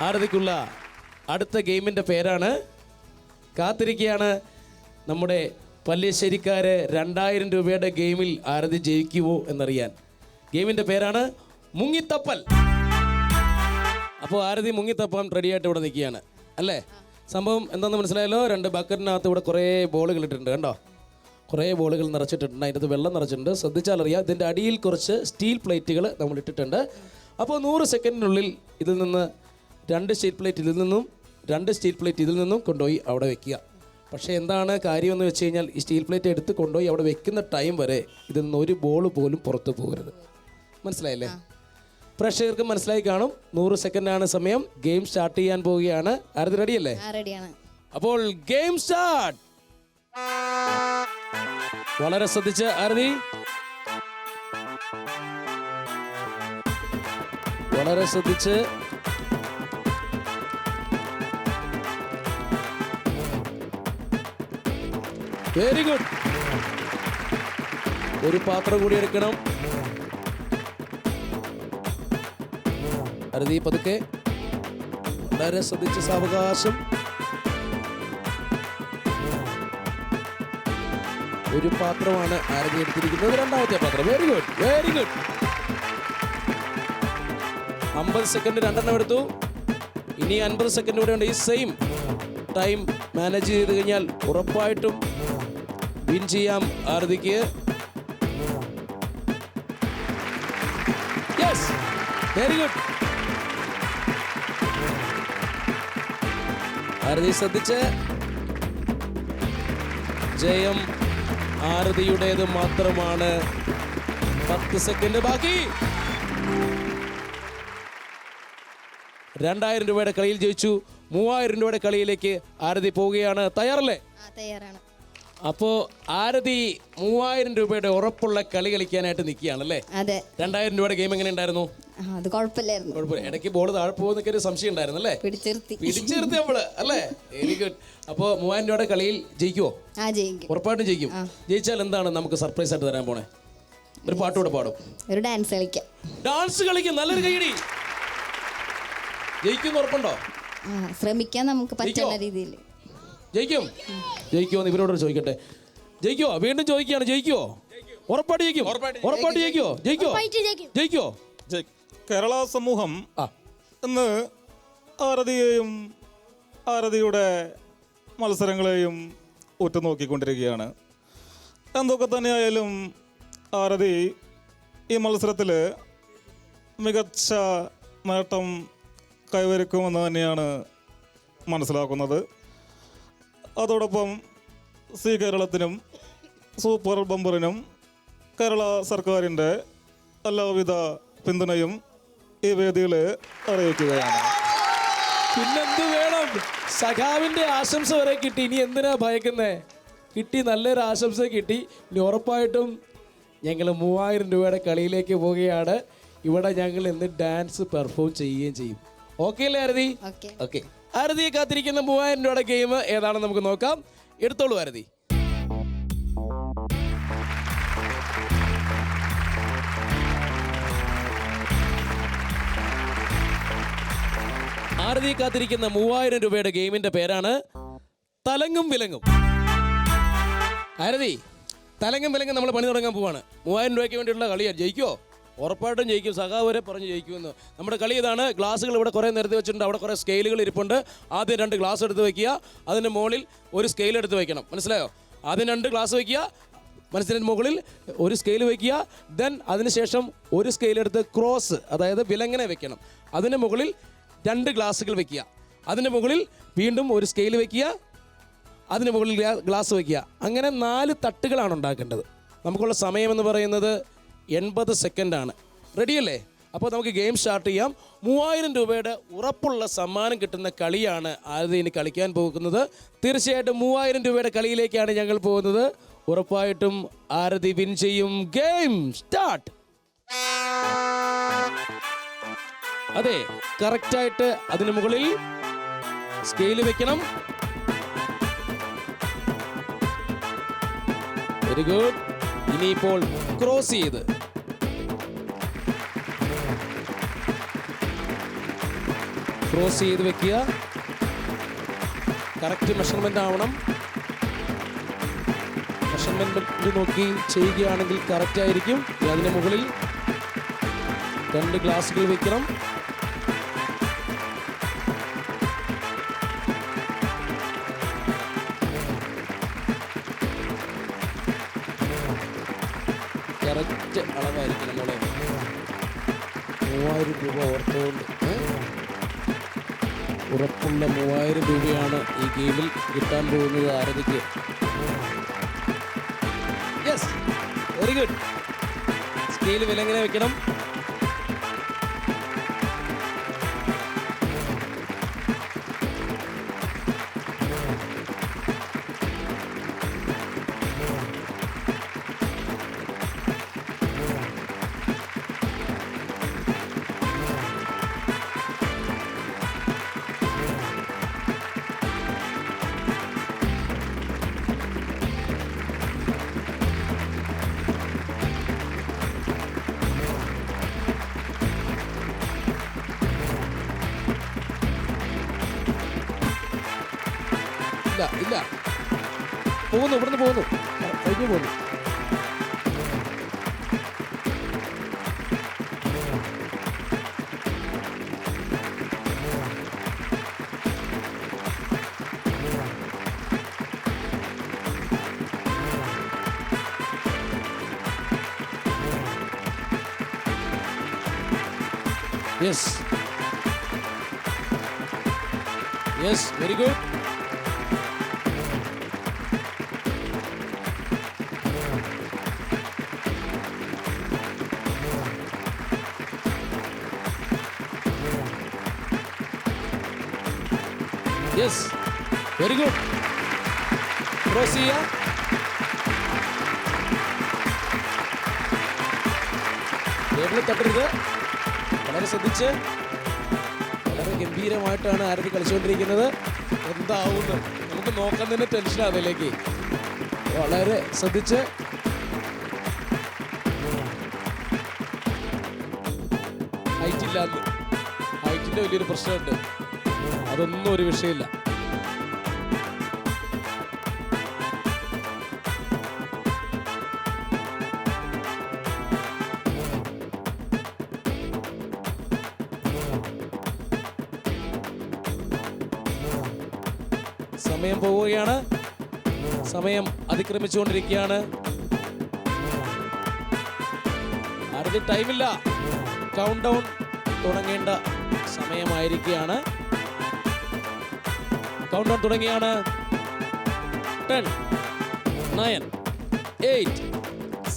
ആരതിക്കുള്ള അടുത്ത ഗെയിമിന്റെ പേരാണ്, കാത്തിരിക്കുകയാണ് നമ്മുടെ പല്ലിശ്ശേരിക്കാര് 2000 രൂപയുടെ ഗെയിമിൽ ആരതി ജയിക്കുമോ എന്നറിയാൻ. ഗെയിമിന്റെ പേരാണ് മുങ്ങിത്തപ്പൽ. അപ്പോൾ ആരതി മുങ്ങിത്തപ്പാൻ റെഡിയായിട്ട് ഇവിടെ നിൽക്കുകയാണ് അല്ലേ? സംഭവം എന്താണെന്ന് മനസ്സിലായല്ലോ. 2 ബക്കറ്റിനകത്ത് ഇവിടെ കുറേ ബോളുകൾ ഇട്ടിട്ടുണ്ട്, കണ്ടോ? കുറേ ബോളുകൾ നിറച്ചിട്ടിട്ടുണ്ട്, അതിനകത്ത് വെള്ളം നിറച്ചിട്ടുണ്ട്. ശ്രദ്ധിച്ചാൽ അറിയാം, ഇതിൻ്റെ അടിയിൽ കുറച്ച് സ്റ്റീൽ പ്ലേറ്റുകൾ നമ്മൾ ഇട്ടിട്ടുണ്ട്. അപ്പോൾ 100 സെക്കൻഡിനുള്ളിൽ ഇതിൽ നിന്ന് 2 സ്റ്റീൽ പ്ലേറ്റ് ഇതിൽ നിന്നും 2 സ്റ്റീൽ പ്ലേറ്റ് ഇതിൽ നിന്നും കൊണ്ടുപോയി അവിടെ വെക്കുക. പക്ഷേ എന്താണ് കാര്യമെന്ന് വെച്ച് കഴിഞ്ഞാൽ, ഈ സ്റ്റീൽ പ്ലേറ്റ് എടുത്ത് കൊണ്ടുപോയി അവിടെ വെക്കുന്ന ടൈം വരെ ഇതിൽ നിന്ന് ഒരു ബോൾ പോലും പുറത്ത് പോകരുത്. മനസ്സിലായില്ലേ? പ്രേക്ഷകർക്ക് മനസ്സിലായി കാണും. 100 സെക്കൻഡാണ് സമയം. ഗെയിം സ്റ്റാർട്ട് ചെയ്യാൻ പോവുകയാണ്. ആരതി റെഡിയല്ലേ? റെഡിയാണ്. അപ്പോൾ ഗെയിം സ്റ്റാർട്ട്. വളരെ ശ്രദ്ധിച്ച് ആരതി, വളരെ ശ്രദ്ധിച്ച്. Very good. ഒരു പാത്രം കൂടി എടുക്കണം. ആരതി പതുക്കെ, വളരെ ശ്രദ്ധിച്ച്, സാവകാശം. ഒരു പാത്രമാണ് ആരതി എടുത്തിരിക്കുന്നത്, 2ാമത്തെ പാത്രം. Very good, very good. 50 second 2 എടുത്തു. ഇനി 50 സെക്കൻഡ് കൂടെ ഉണ്ട്. ഈ സെയിം ടൈം മാനേജ് ചെയ്ത് കഴിഞ്ഞാൽ ഉറപ്പായിട്ടും വിൻ ചെയ്യാം ആരതിക്ക്. Yes, very good. ആരതി ശ്രദ്ധിച്ച്. ജയം ആരതിയുടേത് മാത്രമാണ്. 10 സെക്കൻഡ് ബാക്കി. 2000 രൂപയുടെ കളിയിൽ ജയിച്ചു. 3000 രൂപയുടെ കളിയിലേക്ക് ആരതി പോവുകയാണ്. തയ്യാറല്ലേ? തയ്യാറാണ്. അപ്പോൾ ആരതി 3000 രൂപയുടെ ഉറപ്പുള്ള കളി കളിക്കാനായിട്ട് നിൽക്കുകയാണല്ലേ? അതെ. 2000 രൂപയുടെ ഗെയിം എങ്ങനെ ഉണ്ടായിരുന്നു? അത് കുഴപ്പമില്ലായിരുന്നു. കുഴപ്പമില്ല. ഇടയ്ക്ക് ബോൾ താഴെ പോകുന്നൊക്കെ ഒരു സംശയം ഉണ്ടായിരുന്നു അല്ലേ? പിടിച്ചിരുത്തി നമ്മള് അല്ലേ? Very good. അപ്പോൾ 3000 രൂപയുടെ കളിയിൽ ജയിക്കുമോ? ജയിക്കും, ഉറപ്പായിട്ടും ജയിക്കും. ജയിച്ചാൽ എന്താണ് നമുക്ക് സർപ്രൈസ് ആയിട്ട് തരാൻ പോണേ? ഒരു പാട്ടുകൂടെ പാടും. ഒരു ഡാൻസ് കളിക്കാം. ഡാൻസ് കളിക്കും. നല്ലൊരു കൈയടി. ജയിക്കും ഉറപ്പുണ്ടോ? ശ്രമിക്കാം നമുക്ക് പറ്റുന്ന രീതിയിൽ. ജയിക്കും. ജയിക്കുമോ എന്ന് ഇവരോട് ചോദിക്കട്ടെ. ജയിക്കുമോ? വീണ്ടും ചോദിക്കുകയാണ്. ജയിക്കുമോ? ഉറപ്പായിട്ട് ജയിക്കും. ഉറപ്പായിട്ട് ജയിക്കുമോ? ജയിക്കുമോ? ജയിക്കുമോ? കേരള സമൂഹം ഇന്ന് ആരതിയെയും ആരതിയുടെ മത്സരങ്ങളെയും ഉറ്റുനോക്കിക്കൊണ്ടിരിക്കുകയാണ്. എന്തൊക്കെ തന്നെയായാലും ആരതി ഈ മത്സരത്തിൽ മികച്ച നേട്ടം കൈവരിക്കുമെന്ന് തന്നെയാണ് മനസ്സിലാക്കുന്നത്. അതോടൊപ്പം സി കേരളത്തിനും സൂപ്പർ ബമ്പറിനും കേരള സർക്കാരിൻ്റെ എല്ലാവിധ പിന്തുണയും ഈ വേദിയിൽ അറിയിക്കുകയാണ്. പിന്നെന്ത് വേണം? സഖാവിൻ്റെ ആശംസ വരെ കിട്ടി. ഇനി എന്തിനാ ഭയക്കുന്നേ? കിട്ടി, നല്ലൊരു ആശംസ കിട്ടി. ഇനി ഉറപ്പായിട്ടും ഞങ്ങൾ 3000 രൂപയുടെ കളിയിലേക്ക് പോവുകയാണ്. ഇവിടെ ഞങ്ങൾ ഇന്ന് ഡാൻസ് പെർഫോം ചെയ്യുകയും ചെയ്യും. ഓക്കെ അല്ലേ ആരതി? ഓക്കെ. ആരതിയെ കാത്തിരിക്കുന്ന 3000 രൂപയുടെ ഗെയിം ഏതാണെന്ന് നമുക്ക് നോക്കാം. എടുത്തോളൂ ആരതി. ആരതിയെ കാത്തിരിക്കുന്ന 3000 രൂപയുടെ ഗെയിമിന്റെ പേരാണ് തലങ്ങും വിലങ്ങും. ആരതി, തലങ്ങും വിലങ്ങും നമ്മൾ പണി തുടങ്ങാൻ പോവാണ്. 3000 രൂപയ്ക്ക് വേണ്ടിയുള്ള കളിയാണ്. ജയിക്കുമോ? ഉറപ്പായിട്ടും ജയിക്കും. സഖാവ് വരെ പറഞ്ഞ് ജയിക്കുമെന്ന്. നമ്മുടെ കളി ഇതാണ്. ഗ്ലാസ്സുകൾ ഇവിടെ കുറേ നിരത്തി വെച്ചിട്ടുണ്ട്. അവിടെ കുറേ സ്കെയിലുകൾ ഇരിപ്പുണ്ട്. ആദ്യം 2 ഗ്ലാസ് എടുത്ത് വയ്ക്കുക. അതിന് മുകളിൽ ഒരു സ്കെയിൽ എടുത്ത് വയ്ക്കണം. മനസ്സിലായോ? ആദ്യം 2 ഗ്ലാസ് വയ്ക്കുക. മനസ്സിന് മുകളിൽ ഒരു സ്കെയിൽ വയ്ക്കുക. ദെൻ അതിനുശേഷം ഒരു സ്കെയിൽ എടുത്ത് ക്രോസ്, അതായത് വിലങ്ങനെ വെക്കണം. അതിന് മുകളിൽ 2 ഗ്ലാസ്സുകൾ വയ്ക്കുക. അതിന് മുകളിൽ വീണ്ടും ഒരു സ്കെയിൽ വയ്ക്കുക. അതിന് മുകളിൽ ഗ്ലാസ് വയ്ക്കുക. അങ്ങനെ 4 തട്ടുകളാണ് ഉണ്ടാക്കേണ്ടത്. നമുക്കുള്ള സമയമെന്ന് പറയുന്നത് 80 സെക്കൻഡാണ്. റെഡിയല്ലേ? അപ്പോൾ നമുക്ക് ഗെയിം സ്റ്റാർട്ട് ചെയ്യാം. 3000 രൂപയുടെ ഉറപ്പുള്ള സമ്മാനം കിട്ടുന്ന കളിയാണ് ആരതി ഇനി കളിക്കാൻ പോകുന്നത്. തീർച്ചയായിട്ടും 3000 രൂപയുടെ കളിയിലേക്കാണ് ഞങ്ങൾ പോകുന്നത്. ഉറപ്പായിട്ടും ആരതി വിൻ ചെയ്യും. Game start. അതെ, കറക്റ്റായിട്ട് അതിന് മുകളിൽ സ്കെയിൽ വെക്കണം. Very good. ഇനിയിപ്പോൾ ക്രോസ് ചെയ്ത് വെക്കുക. കറക്റ്റ് മെഷർമെന്റ് ആവണം. മെഷർമെന്റ് നോക്കി ചെയ്യുകയാണെങ്കിൽ കറക്റ്റ് ആയിരിക്കും. അതിന് മുകളിൽ 2 ഗ്ലാസുകൾ വെക്കണം. കറക്റ്റ് അളവായിരിക്കണം മോളെ. 3000 രൂപ ഓർത്തുകൊണ്ട് ഉറപ്പുള്ള 3000 രൂപയാണ് ഈ ഗെയിമിൽ കിട്ടാൻ പോകുന്നത് ആരതിക്ക്. Yes, very good. സ്കെയിൽ വില എങ്ങനെ വെക്കണം? ഇല്ല, പോകുന്നു, ഇവിടുന്ന് പോകുന്നു, കഴിഞ്ഞു പോകുന്നു. Yes, very good. Yes, very good. Cross ചെയ്യാം. ടേബിളിൽ തട്ടരുത്. വളരെ ശ്രദ്ധിച്ച്, വളരെ ഗംഭീരമായിട്ടാണ് ആരതി കളിച്ചുകൊണ്ടിരിക്കുന്നത്. എന്താവുന്നു നമുക്ക് നോക്കാൻ തന്നെ ടെൻഷനാണ് അതിലേക്ക്. വളരെ ശ്രദ്ധിച്ച്. ഹൈറ്റിൻ്റെ വലിയൊരു പ്രശ്നമുണ്ട്. അതൊന്നും ഒരു വിഷയമില്ല. സമയം പോവുകയാണ്. സമയം അതിക്രമിച്ചുകൊണ്ടിരിക്കുകയാണ്. ആരതി ടൈമില്ല. കൗണ്ട് ഡൗൺ തുടങ്ങേണ്ട സമയമായിരിക്കുകയാണ്. കൗണ്ട് ഡൗൺ തുടങ്ങിയാണ്. 10, 9, 8,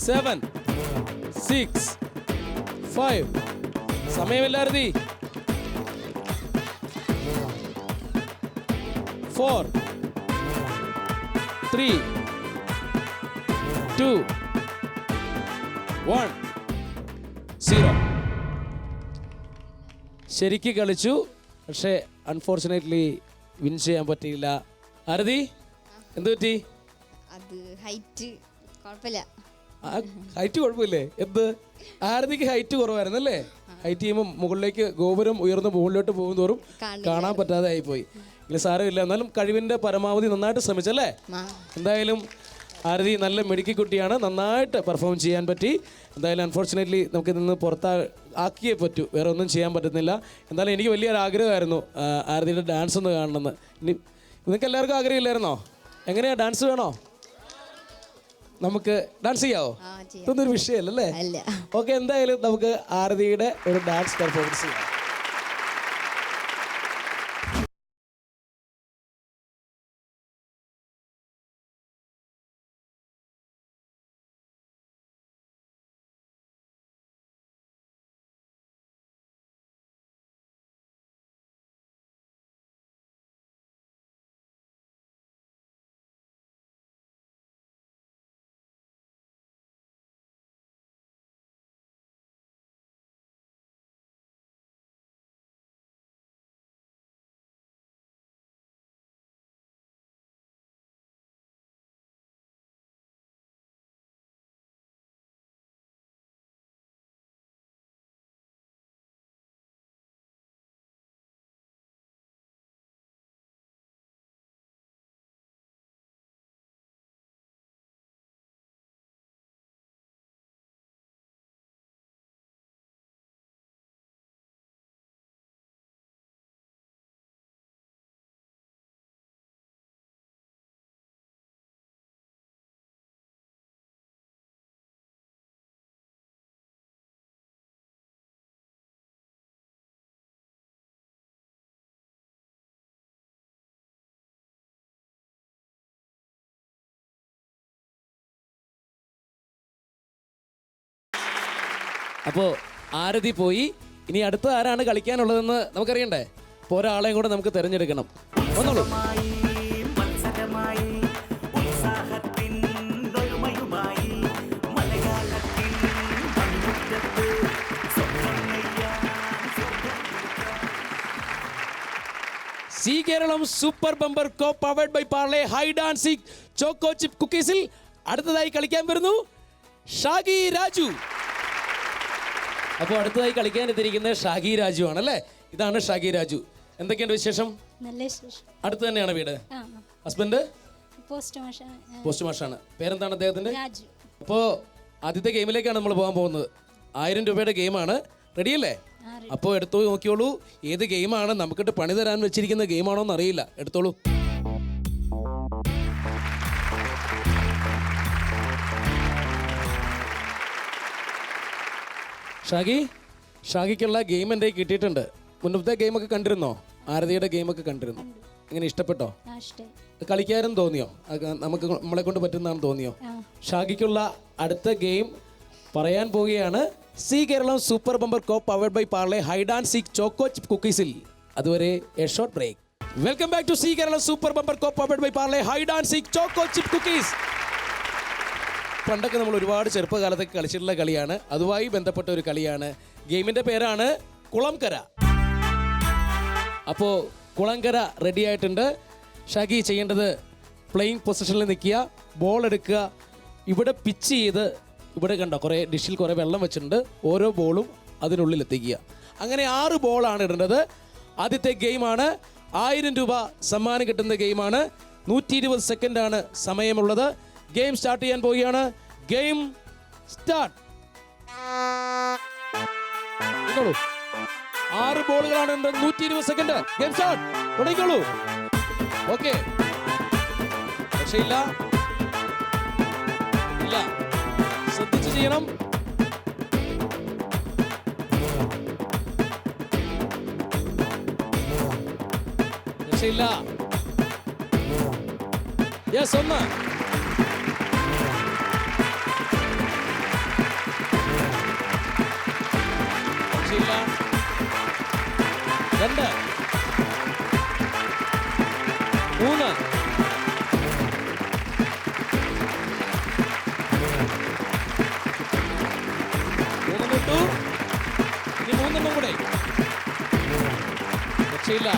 7, 6, 5. സമയമില്ല ആരതി. 4, 3, 2, 1, 0. ശരിക്ക് കളിച്ചു, പക്ഷേ അൺഫോർച്ചുനേറ്റ്ലി വിൻ ചെയ്യാൻ പറ്റിയില്ല. ആരതി, എന്ത് പറ്റി? അത് ഹൈറ്റ് കുഴപ്പമില്ല. ഹൈറ്റ് കുഴപ്പമില്ലേ? എന്ത്? ആരതിക്ക് ഹൈറ്റ് കുറവായിരുന്നു അല്ലേ? ഹൈറ്റ് ചെയ്യുമ്പോൾ മുകളിലേക്ക് ഗോപുരം ഉയർന്ന് മുകളിലോട്ട് പോകും തോറും കാണാൻ പറ്റാതെ ആയിപ്പോയി. ഇല്ല, സാരമില്ല. എന്നാലും കഴിവിൻ്റെ പരമാവധി നന്നായിട്ട് ശ്രമിച്ചല്ലേ? എന്തായാലും ആരതി നല്ല മിടുക്കി കുട്ടിയാണ്. നന്നായിട്ട് പെർഫോം ചെയ്യാൻ പറ്റി. എന്തായാലും അൺഫോർച്ചുനേറ്റ്ലി നമുക്ക് നിന്ന് ആക്കിയേ പറ്റൂ. വേറെ ഒന്നും ചെയ്യാൻ പറ്റുന്നില്ല. എന്തായാലും എനിക്ക് വലിയൊരു ആഗ്രഹമായിരുന്നു ആരതിയുടെ ഡാൻസ് ഒന്ന് കാണണമെന്ന്. നിങ്ങൾക്ക് എല്ലാവർക്കും ആഗ്രഹമില്ലായിരുന്നോ? എങ്ങനെയാ, ഡാൻസ് വേണോ? നമുക്ക് ഡാൻസ് ചെയ്യാവോ? ഇതൊന്നും ഒരു വിഷയമല്ലേ? ഓക്കെ, എന്തായാലും നമുക്ക് ആരതിയുടെ ഒരു ഡാൻസ് പെർഫോമൻസ് ചെയ്യാം. അപ്പോൾ ആരതി പോയി. ഇനി അടുത്ത ആരാണ് കളിക്കാനുള്ളതെന്ന് നമുക്കറിയണ്ടേ? അപ്പോൾ ഒരാളെയും കൂടെ നമുക്ക് തിരഞ്ഞെടുക്കണം. വന്നോളൂ. Zee Keralam super bumper co powered by Parle hide and seek choco chip കുക്കീസിൽ അടുത്തതായി കളിക്കാൻ വരുന്നു ഷാഗി രാജു. അപ്പോൾ അടുത്തതായി കളിക്കാൻ എത്തിയിരിക്കുന്നത് ഷാഗി രാജു ആണല്ലേ? ഇതാണ് ഷാഗി രാജു. എന്തൊക്കെയുണ്ട് വിശേഷം? നല്ല വിശേഷം. അടുത്ത് തന്നെയാണ് വീട്? ഹസ്ബൻഡ് പോസ്റ്റ് മാഷാണ്. പേരെന്താണ് അദ്ദേഹത്തിന്റെ? രാജു. അപ്പോൾ ആദ്യത്തെ ഗെയിമിലേക്കാണ് നമ്മൾ പോകാൻ പോകുന്നത്. 1000 രൂപയുടെ ഗെയിമാണ്. റെഡിയല്ലേ? അപ്പോൾ എടുത്തു നോക്കിയോളൂ. ഏത് ഗെയിമാണ്, നമുക്കിട്ട് പണി തരാൻ വെച്ചിരിക്കുന്ന ഗെയിമാണോ എന്ന് അറിയില്ല. എടുത്തോളൂ. ഷാഗിക്കുള്ള ഗെയിം എൻ്റെ കിട്ടിയിട്ടുണ്ട്. മുന്നത്തെ ഗെയിമൊക്കെ കണ്ടിരുന്നോ? ആരതിയുടെ ഗെയിമൊക്കെ കണ്ടിരുന്നു. എങ്ങനെ ഇഷ്ടപ്പെട്ടോ? കളിക്കാരെന്ന് തോന്നിയോ? നമ്മളെ കൊണ്ട് പറ്റുന്നതാണെന്ന് തോന്നിയോ? ഷാഗിക്കുള്ള അടുത്ത ഗെയിം പറയാൻ പോവുകയാണ്. Zee Keralam super bumper co powered by Parle hide and seek choco chip കുക്കീസിൽ. അതുവരെ a short break. Welcome back to Zee Keralam super bumper co powered by Parle hide and seek choco chip cookies. പണ്ടൊക്കെ നമ്മൾ ഒരുപാട് ചെറുപ്പകാലത്തൊക്കെ കളിച്ചിട്ടുള്ള കളിയാണ്. അതുമായി ബന്ധപ്പെട്ട ഒരു കളിയാണ്. ഗെയിമിൻ്റെ പേരാണ് കുളംകര. അപ്പോൾ കുളംകര റെഡി ആയിട്ടുണ്ട്. ഷാഗി ചെയ്യേണ്ടത് പ്ലേയിങ് പൊസിഷനിൽ നിൽക്കുക, ബോൾ എടുക്കുക, ഇവിടെ പിച്ച് ചെയ്ത്, ഇവിടെ കണ്ടോ കുറേ ഡിഷിൽ കുറേ വെള്ളം വെച്ചിട്ടുണ്ട്, ഓരോ ബോളും അതിനുള്ളിൽ എത്തിക്കുക. അങ്ങനെ 6 ബോളാണ് ഇടേണ്ടത്. ആദ്യത്തെ ഗെയിമാണ് 1000 രൂപ സമ്മാനം കിട്ടുന്ന ഗെയിമാണ്. 120 സെക്കൻഡാണ് സമയമുള്ളത്. ഗെയിം സ്റ്റാർട്ട് ചെയ്യാൻ പോവുകയാണ്. Game start. 6 ബോളുകളാണ് 120 സെക്കൻഡ്. Game start. തുടങ്ങിക്കോളൂ. ഓക്കെ, രക്ഷയില്ല. ഇല്ല, ശ്രദ്ധിച്ച് ചെയ്യണം. രക്ഷയില്ല. യെസ്, 1. രക്ഷയില്ല. 2, 3. ഇനി 3 കൂടെ. രക്ഷയില്ല.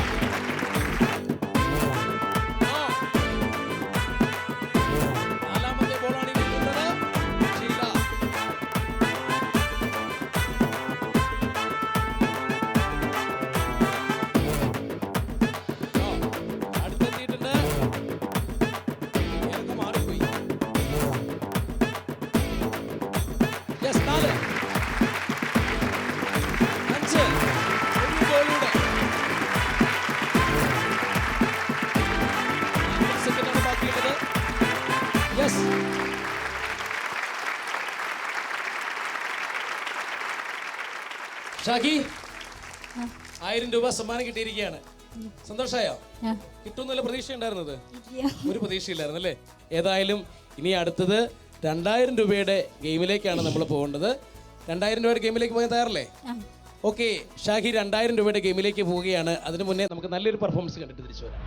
നാലാമത്തെ ബോളാണ് ഇനി ഇടുന്നത്. രക്ഷയില്ല. അടുത്തെത്തിയിട്ടുണ്ട്. ഇറക്കം മാറിപ്പോയി. യെസ്, 4, 5. ഒരു ഗോളിലൂടെ. 40 സെക്കൻഡാണ് ബാക്കിയുള്ളത്. യെസ്. ഷാഗി, 1000 രൂപ സമ്മാനം കിട്ടിയിരിക്കുകയാണ്. സന്തോഷമായോ? കിട്ടുമെന്നല്ല പ്രതീക്ഷ ഉണ്ടായിരുന്നത്? ഒരു പ്രതീക്ഷയില്ലായിരുന്നു അല്ലേ? ഏതായാലും ഇനി അടുത്തത് 2000 രൂപയുടെ ഗെയിമിലേക്കാണ് നമ്മൾ പോകേണ്ടത്. 2000 രൂപയുടെ ഗെയിമിലേക്ക് പോകാൻ തയ്യാറല്ലേ? ഓക്കെ, ഷാഗി 2000 രൂപയുടെ ഗെയിമിലേക്ക് പോവുകയാണ്. അതിനു മുന്നേ നമുക്ക് നല്ലൊരു പെർഫോമൻസ് കണ്ടിട്ട് തിരിച്ചു വരാം.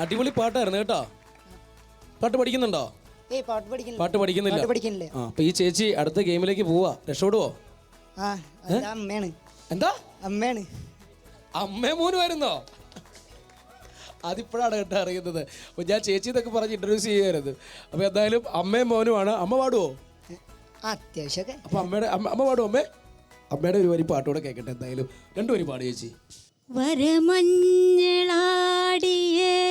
അടിപൊളി പാട്ടായിരുന്നു കേട്ടോ. പാട്ട് പഠിക്കുന്നുണ്ടോ? ഏയ് പാട്ട് പഠിക്കുന്നില്ല. പാട്ട് പഠിക്കുന്നില്ല. പാട്ട് പഠിക്കുന്നില്ല. ആ, അപ്പൊ ഈ ചേച്ചി അടുത്ത ഗെയിമിലേക്ക് പോവാ. രക്ഷപ്പെടുവോ? ആ അല്ല, അമ്മയാണ്. എന്താ അമ്മയാണ്. അമ്മേ മോന് വരുന്നോ? അതിപ്പോഴാണ് കേട്ടോ അറിയുന്നത്. അപ്പൊ ഞാൻ ചേച്ചി എന്നൊക്കെ പറഞ്ഞ് ഇൻട്രൊഡ്യൂസ് ചെയ്യാറുണ്ട്. അപ്പൊ എന്തായാലും അമ്മയും മോനുമാണ്. അമ്മ പാടുവോ? അത്യാവശ്യമൊക്കെ. അപ്പൊ അമ്മ പാടുവോ? അമ്മയുടെ ഒരു വരി പാട്ടുകൂടെ കേൾക്കട്ടെ. എന്തായാലും 2 വരി പാട് ചേച്ചി. വരമഞ്ഞളാടിയ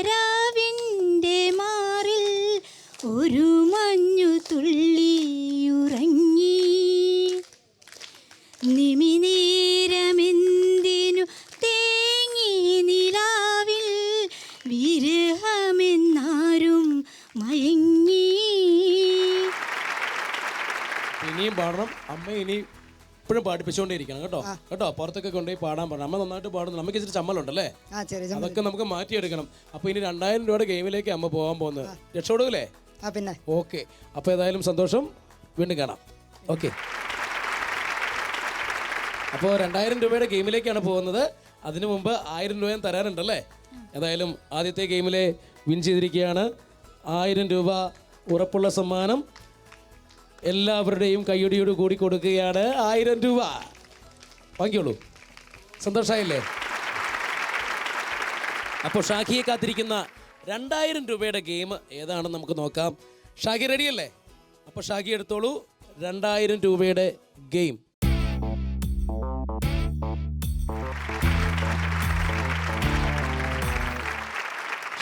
രാവിൻ്റെ മാറിൽ ഒരു മഞ്ഞു തുള്ളിയുറങ്ങി, നിമിനേരമെന്തിനു തേങ്ങി നിലാവിൽ വിരഹമെന്നാരും മയങ്ങി. ഇനിയും പാടണം. അമ്മ ഇനി ഇപ്പോഴും പാടിപ്പിച്ചുകൊണ്ടേയിരിക്കണം കേട്ടോ. കേട്ടോ, പുറത്തൊക്കെ കൊണ്ടുപോയി പാടാൻ പറഞ്ഞു. അമ്മ നന്നായിട്ട് പാടുന്നു. നമുക്ക് ഇച്ചിരി ചമ്മലുണ്ടല്ലേ, അതൊക്കെ നമുക്ക് മാറ്റിയെടുക്കണം. അപ്പൊ ഇനി 2000 രൂപയുടെ ഗെയിമിലേക്ക് അമ്മ പോകാൻ പോകുന്നത്. രക്ഷപ്പെടൂലേ? പിന്നെ ഓക്കെ. അപ്പൊ ഏതായാലും സന്തോഷം. വീണ്ടും കാണാം. ഓക്കെ. അപ്പോൾ 2000 രൂപയുടെ ഗെയിമിലേക്കാണ് പോകുന്നത്. അതിനു മുമ്പ് 1000 രൂപയും തരാനുണ്ടല്ലേ? ഏതായാലും ആദ്യത്തെ ഗെയിമിലെ വിൻ ചെയ്തിരിക്കുകയാണ്. 1000 രൂപ ഉറപ്പുള്ള സമ്മാനം എല്ലാവരുടെയും കയ്യൊടിയോട് കൂടി കൊടുക്കുകയാണ്. 1000 രൂപ വാങ്ങിക്കോളൂ. സന്തോഷമായില്ലേ? അപ്പോൾ ഷാഖിയെ കാത്തിരിക്കുന്ന 2000 രൂപയുടെ ഗെയിം ഏതാണെന്ന് നമുക്ക് നോക്കാം. ഷാഖി റെഡിയല്ലേ? അപ്പോൾ ഷാഖി എടുത്തോളൂ 2000 രൂപയുടെ ഗെയിം.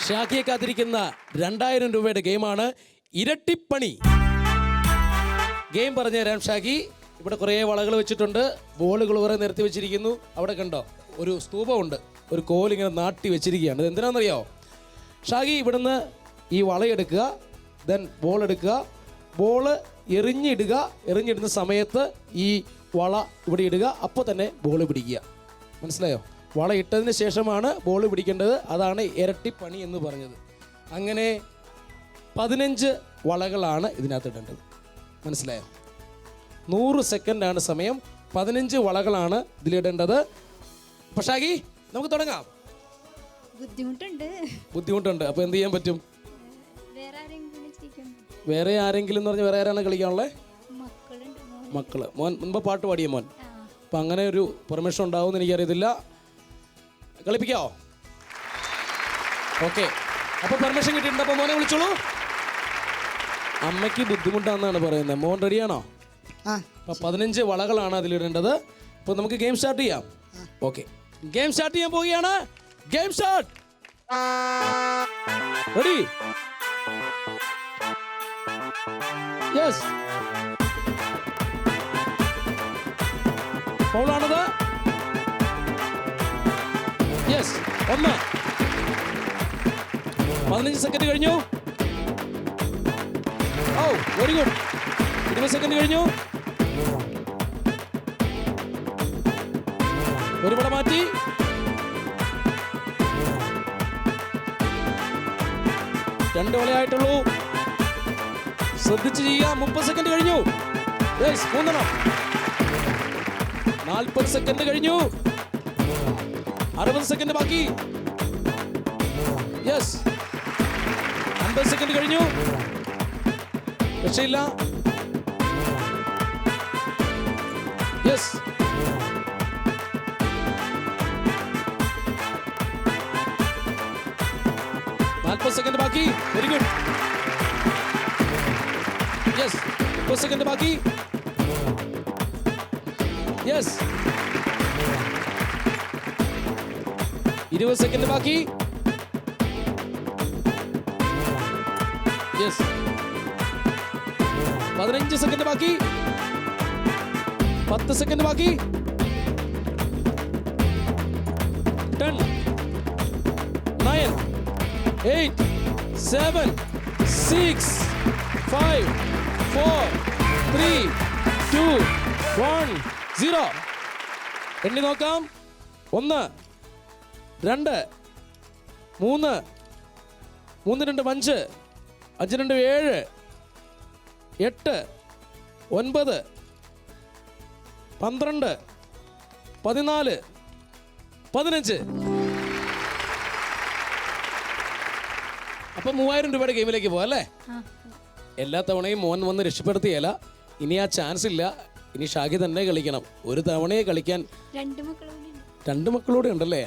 ഷാഖിയെ കാത്തിരിക്കുന്ന 2000 രൂപയുടെ ഗെയിമാണ് ഇരട്ടിപ്പണി. ഗെയിം പറഞ്ഞു തരാം ഷാഖി. ഇവിടെ കുറേ വളകൾ വെച്ചിട്ടുണ്ട്, ബോളുകൾ കുറേ നിരത്തി വെച്ചിരിക്കുന്നു. അവിടെ കണ്ടോ ഒരു സ്തൂപമുണ്ട്, ഒരു കോലിങ്ങനെ നാട്ടി വെച്ചിരിക്കുകയാണ്. ഇത് എന്തിനാണെന്നറിയോ? ഷാഖി ഇവിടുന്ന് ഈ വളയെടുക്കുക, ദെൻ ബോൾ എടുക്കുക, ബോള് എറിഞ്ഞിടുക. എറിഞ്ഞിടുന്ന സമയത്ത് ഈ വള ഇവിടെ ഇടുക, അപ്പോൾ തന്നെ ബോൾ പിടിക്കുക. മനസ്സിലായോ? വള ഇട്ടതിന് ശേഷമാണ് ബോൾ പിടിക്കേണ്ടത്. അതാണ് ഇരട്ടിപ്പണി എന്ന് പറഞ്ഞത്. അങ്ങനെ 15 വളകളാണ് ഇതിനകത്ത് ഇടേണ്ടത്. മനസ്സിലായോ? 100 സെക്കൻഡാണ് സമയം. 15 വളകളാണ് ഇതിലിടേണ്ടത്. അപ്പോൾ ഷാഖി നമുക്ക് തുടങ്ങാം. ബുദ്ധിമുട്ടുണ്ട്. അപ്പോൾ എന്ത് ചെയ്യാൻ പറ്റും? വേറെ ആരെങ്കിലും എന്ന് പറഞ്ഞാൽ വേറെ ആരാണ് കളിക്കാനുള്ളത്? മക്കള്. മോൻ മുൻപ് പാട്ട് പാടിയ മോൻ. അപ്പം അങ്ങനെ ഒരു പെർമിഷൻ ഉണ്ടാവുമെന്ന് എനിക്കറിയത്തില്ല. കളിപ്പിക്കാവോ? ഓക്കെ. അപ്പോൾ പെർമിഷൻ കിട്ടിയിട്ടുണ്ട്. അപ്പോൾ മോനെ വിളിച്ചോളൂ. അമ്മയ്ക്ക് ബുദ്ധിമുട്ടാണെന്നാണ് പറയുന്നത്. മോൻ റെഡിയാണോ? അപ്പോൾ 15 വളകളാണ് അതിലിടേണ്ടത്. അപ്പോൾ നമുക്ക് ഗെയിം സ്റ്റാർട്ട് ചെയ്യാം. ഓക്കെ, ഗെയിം സ്റ്റാർട്ട് ചെയ്യാൻ പോവുകയാണ്. Game start. റെഡി? യെസ്. ഫൗളാണത്. യെസ്. 1. 15 സെക്കൻഡ് കഴിഞ്ഞു. Oh, very good. 20 സെക്കൻഡ് കഴിഞ്ഞു. ഒരു വട മാറ്റി. രണ്ട് വളയായിട്ടുള്ളൂ. ശ്രദ്ധിച്ച് ചെയ്യുക. 30 സെക്കൻഡ് കഴിഞ്ഞു. 3 40 സെക്കൻഡ് കഴിഞ്ഞു. 60 സെക്കൻഡ് ബാക്കി. യെസ്. 50 സെക്കൻഡ് കഴിഞ്ഞു. രക്ഷയില്ല. യെസ്. 40 സെക്കൻഡ് ബാക്കി. Very good. യെസ്. 30 സെക്കൻഡ് ബാക്കി. യെസ്. 20 സെക്കൻഡ് ബാക്കി. യെസ്. 15 സെക്കൻഡ് ബാക്കി. 10 സെക്കൻഡ് ബാക്കി. 10 9 8 7 6 5 4 3 2 1 0. എണ്ണി നോക്കാം. 1 2 3 3 2 5 5 2 7 8 9 12 14 15. അപ്പൊ 3000 രൂപയുടെ ഗെയിമിലേക്ക് പോവാം അല്ലേ? എല്ലാ തവണയും മോൻ വന്ന് രക്ഷപ്പെടുത്തിയല്ല. ഇനി ആ ചാൻസ് ഇല്ല. ഇനി ഷാഗി തന്നെ കളിക്കണം. ഒരു തവണയെ കളിക്കാൻ 2 മക്കളോടെ ഉണ്ടല്ലേ?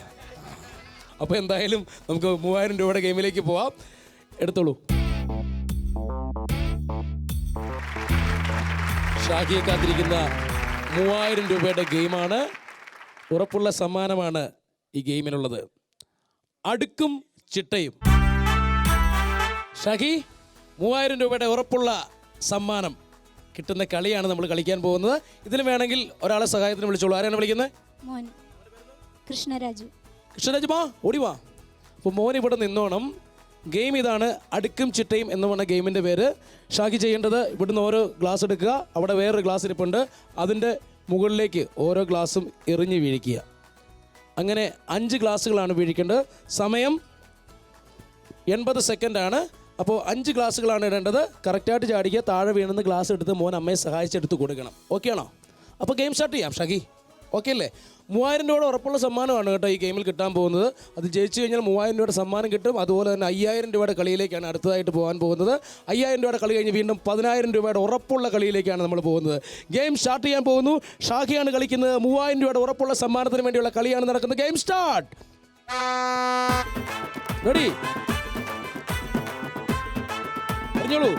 അപ്പൊ എന്തായാലും നമുക്ക് 3000 രൂപയുടെ ഗെയിമിലേക്ക് പോവാം. എടുത്തോളൂ. ഷാഗിയെ കാത്തിരിക്കുന്ന 3000 രൂപയുടെ ഗെയിമാണ്. ഉറപ്പുള്ള സമ്മാനമാണ് ഈ ഗെയിമിനുള്ളത്. അടുക്കും ചിട്ടയും. ഷാഗി, 3000 രൂപയുടെ ഉറപ്പുള്ള സമ്മാനം കിട്ടുന്ന കളിയാണ് നമ്മൾ കളിക്കാൻ പോകുന്നത്. ഇതിന് വേണമെങ്കിൽ ഒരാളെ സഹായത്തിന് വിളിച്ചോളൂ. ആരാണ് വിളിക്കുന്നത്? കൃഷ്ണരാജു. കൃഷ്ണരാജ് വാ, ഓടി വാ. അപ്പോൾ മോൻ ഇവിടെ നിന്നോണം. ഗെയിം ഇതാണ്, അടുക്കും ചിട്ടയും എന്ന് പറഞ്ഞ ഗെയിമിൻ്റെ പേര്. ഷാഗി ചെയ്യേണ്ടത് ഇവിടുന്ന് ഓരോ ഗ്ലാസ് എടുക്കുക. അവിടെ വേറൊരു ഗ്ലാസ് ഇരിപ്പുണ്ട്. അതിൻ്റെ മുകളിലേക്ക് ഓരോ ഗ്ലാസും എറിഞ്ഞ് വീഴിക്കുക. അങ്ങനെ 5 ഗ്ലാസ്സുകളാണ് വീഴിക്കേണ്ടത്. സമയം 80 സെക്കൻഡാണ്. അപ്പോൾ 5 ഗ്ലാസ്സുകളാണ് ഇടേണ്ടത്. കറക്റ്റായിട്ട് ചാടിക്കുക. താഴെ വീണെന്ന് ഗ്ലാസ് എടുത്ത് മോൻ അമ്മയെ സഹായിച്ചെടുത്ത് കൊടുക്കണം. ഓക്കെ ആണോ? അപ്പോൾ ഗെയിം സ്റ്റാർട്ട് ചെയ്യാം ഷാഗി. ഓക്കെ അല്ലേ? 3000 രൂപയുടെ ഉറപ്പുള്ള സമ്മാനമാണ് കേട്ടോ ഈ ഗെയിമിൽ കിട്ടാൻ പോകുന്നത്. അത് ജയിച്ചു കഴിഞ്ഞാൽ 3000 രൂപയുടെ സമ്മാനം കിട്ടും. അതുപോലെ തന്നെ 5000 രൂപയുടെ കളിയിലേക്കാണ് അടുത്തതായിട്ട് പോകാൻ പോകുന്നത്. 5000 രൂപയുടെ കളി കഴിഞ്ഞ് വീണ്ടും 10000 രൂപയുടെ ഉറപ്പുള്ള കളിയിലേക്കാണ് നമ്മൾ പോകുന്നത്. ഗെയിം സ്റ്റാർട്ട് ചെയ്യാൻ പോകുന്നു. ഷാഗിയാണ് കളിക്കുന്നത്. 3000 രൂപയുടെ ഉറപ്പുള്ള സമ്മാനത്തിന് വേണ്ടിയുള്ള കളിയാണ് നടക്കുന്നത്. Game start. റെഡി? പറഞ്ഞോളൂ.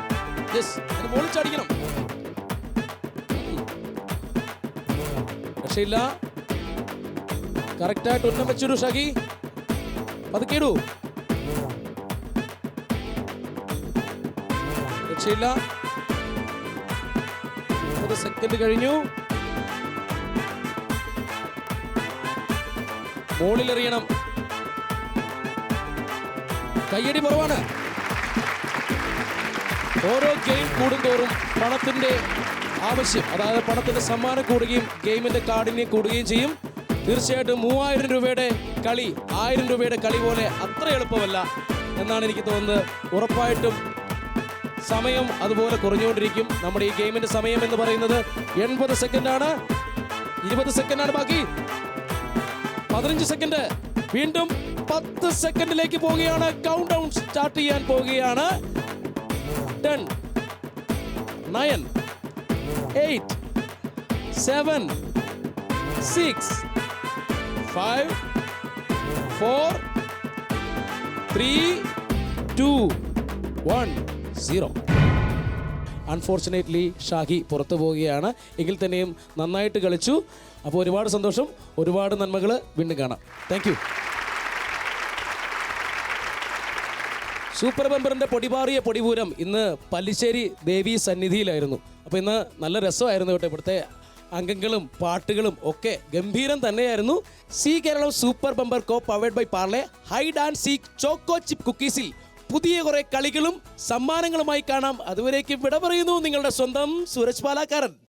യെസ്, അത് ബോളിൽ ചാടിക്കണം. രക്ഷയില്ല. കറക്റ്റായിട്ട് ഉന്നം വെച്ചിടൂ ഷാഗി. പതുക്കിയിടൂ. രക്ഷയില്ല. 30 സെക്കൻഡ് കഴിഞ്ഞു. ബോളിലെറിയണം. കയ്യടി കുറവാണ്. ഓരോ ഗെയിം കൂടുന്തോറും പണത്തിന്റെ ആവശ്യം, അതായത് പണത്തിന്റെ സമ്മാനം കൂടുകയും ഗെയിമിന്റെ കാഠിന്യം കൂടുകയും ചെയ്യും. തീർച്ചയായിട്ടും 3000 രൂപയുടെ കളി 1000 രൂപയുടെ കളി പോലെ അത്ര എളുപ്പമല്ല എന്നാണ് എനിക്ക് തോന്നുന്നത്. ഉറപ്പായിട്ടും സമയം അതുപോലെ കുറഞ്ഞുകൊണ്ടിരിക്കും. നമ്മുടെ ഈ ഗെയിമിന്റെ സമയം എന്ന് പറയുന്നത് 80 സെക്കൻഡാണ്. 20 സെക്കൻഡാണ് ബാക്കി. 15 സെക്കൻഡ്. വീണ്ടും 10 സെക്കൻഡിലേക്ക് പോവുകയാണ്. കൗണ്ട് ഡൗൺ സ്റ്റാർട്ട് ചെയ്യാൻ പോവുകയാണ്. 10, 9, 8, 7, 6, 5, 4, 3, 2, 1, 0. അൺഫോർച്ചുനേറ്റ്ലി ഷാഗി പുറത്തു പോവുകയാണ്. എങ്കിൽ തന്നെയും നന്നായിട്ട് കളിച്ചു. അപ്പോൾ ഒരുപാട് സന്തോഷം, ഒരുപാട് നന്മകൾ. വീണ്ടും കാണാം. Thank you. സൂപ്പർ ബമ്പറിൻ്റെ പൊടിപാറിയ പൊടിപൂരം ഇന്ന് പല്ലിശ്ശേരി ദേവി സന്നിധിയിലായിരുന്നു. അപ്പോൾ ഇന്ന് നല്ല രസമായിരുന്നു കേട്ടോ. ഇവിടുത്തെ അംഗങ്ങളും പാട്ടുകളും ഒക്കെ ഗംഭീരം തന്നെയായിരുന്നു. Zee Keralam super bumper co powered by Parle hide and seek choco chip കുക്കീസിൽ പുതിയ കുറേ കളികളും സമ്മാനങ്ങളുമായി കാണാം. അതുവരേക്കും വിട പറയുന്നു നിങ്ങളുടെ സ്വന്തം സൂരജ് പാലാക്കാരൻ.